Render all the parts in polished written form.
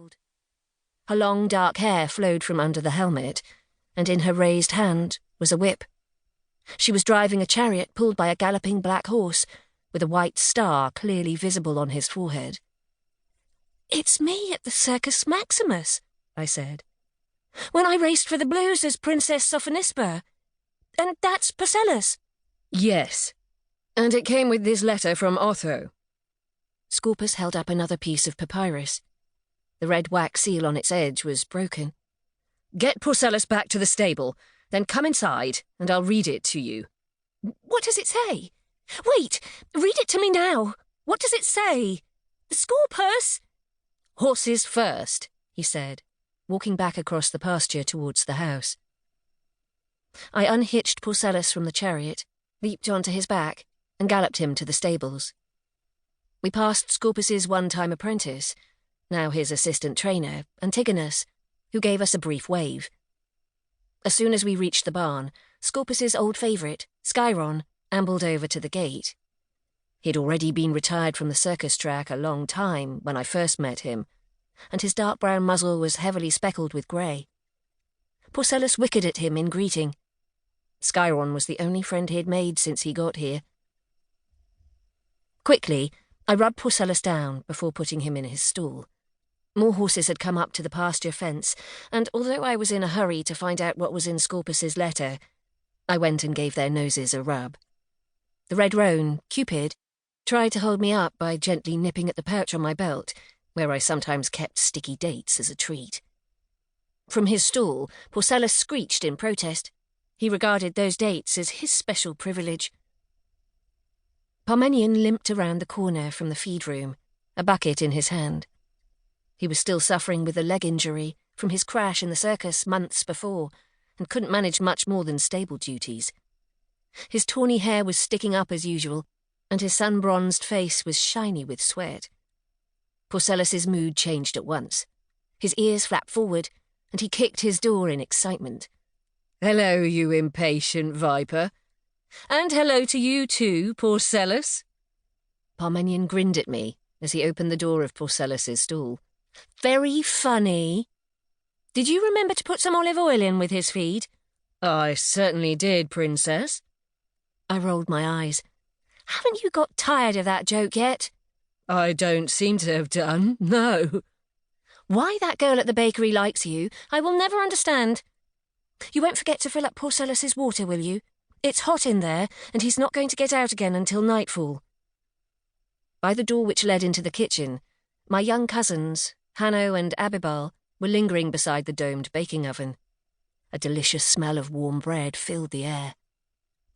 old. Her long dark hair flowed from under the helmet, and in her raised hand was a whip. She was driving a chariot pulled by a galloping black horse, with a white star clearly visible on his forehead. "It's me at the Circus Maximus," I said. "When I raced for the Blues as Princess Sophonisba. And that's Porcellus." "Yes, and it came with this letter from Otho." Scorpus held up another piece of papyrus. The red wax seal on its edge was broken. "Get Porcellus back to the stable, then come inside, and I'll read it to you." "What does it say? Wait, read it to me now. What does it say? Scorpus!" "Horses first," he said, walking back across the pasture towards the house. I unhitched Porcellus from the chariot, leaped onto his back, and galloped him to the stables. We passed Scorpus's one-time apprentice, now his assistant trainer, Antonius, who gave us a brief wave. As soon as we reached the barn, Scorpus's old favourite, Skyron, ambled over to the gate. He'd already been retired from the circus track a long time when I first met him, and his dark brown muzzle was heavily speckled with grey. Porcellus wickered at him in greeting. Skyron was the only friend he'd made since he got here. Quickly, I rubbed Porcellus down before putting him in his stall. More horses had come up to the pasture fence, and although I was in a hurry to find out what was in Scorpus's letter, I went and gave their noses a rub. The red roan, Cupid, tried to hold me up by gently nipping at the pouch on my belt, where I sometimes kept sticky dates as a treat. From his stall, Porcellus screeched in protest. He regarded those dates as his special privilege. Parmenion limped around the corner from the feed room, a bucket in his hand. He was still suffering with a leg injury from his crash in the circus months before, and couldn't manage much more than stable duties. His tawny hair was sticking up as usual, and his sun-bronzed face was shiny with sweat. Porcellus's mood changed at once. His ears flapped forward, and he kicked his door in excitement. "Hello, you impatient viper. And hello to you too, Porcellus." Parmenion grinned at me as he opened the door of Porcellus's stall. "Very funny. Did you remember to put some olive oil in with his feed?" "I certainly did, Princess." I rolled my eyes. "Haven't you got tired of that joke yet?" "I don't seem to have done, no." "Why that girl at the bakery likes you, I will never understand. You won't forget to fill up Porcellus's water, will you? It's hot in there, and he's not going to get out again until nightfall." By the door which led into the kitchen, my young cousins, Hanno and Abibal, were lingering beside the domed baking oven. A delicious smell of warm bread filled the air.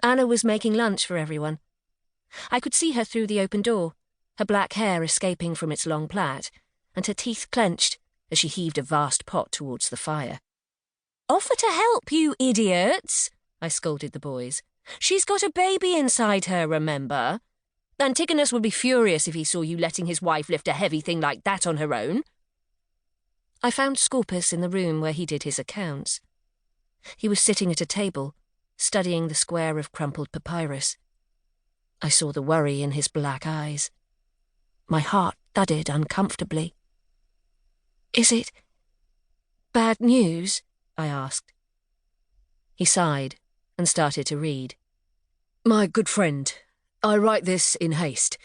Anna was making lunch for everyone. I could see her through the open door, her black hair escaping from its long plait, and her teeth clenched as she heaved a vast pot towards the fire. "Offer to help, you idiots," I scolded the boys. "She's got a baby inside her, remember? Antigonus would be furious if he saw you letting his wife lift a heavy thing like that on her own." I found Scorpus in the room where he did his accounts. He was sitting at a table, studying the square of crumpled papyrus. I saw the worry in his black eyes. My heart thudded uncomfortably. "Is it bad news?" I asked. He sighed and started to read. "My good friend, I write this in haste.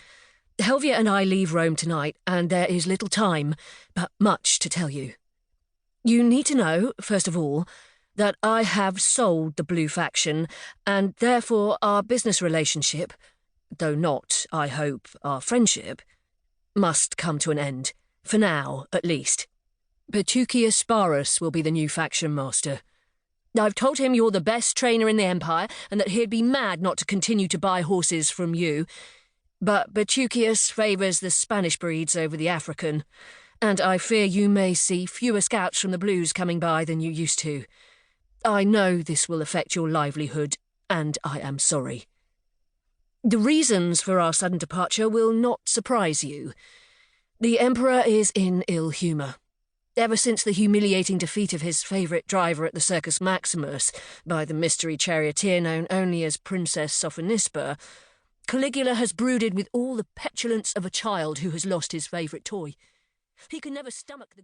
Helvia and I leave Rome tonight, and there is little time, but much to tell you. You need to know, first of all, that I have sold the Blue faction, and therefore our business relationship, though not, I hope, our friendship, must come to an end, for now at least. Petruchius Sparus will be the new faction master. I've told him you're the best trainer in the Empire, and that he'd be mad not to continue to buy horses from you. But Petruchius favours the Spanish breeds over the African, and I fear you may see fewer scouts from the Blues coming by than you used to. I know this will affect your livelihood, and I am sorry. The reasons for our sudden departure will not surprise you. The Emperor is in ill humour. Ever since the humiliating defeat of his favourite driver at the Circus Maximus by the mystery charioteer known only as Princess Sophonisba, Caligula has brooded with all the petulance of a child who has lost his favourite toy. He can never stomach the...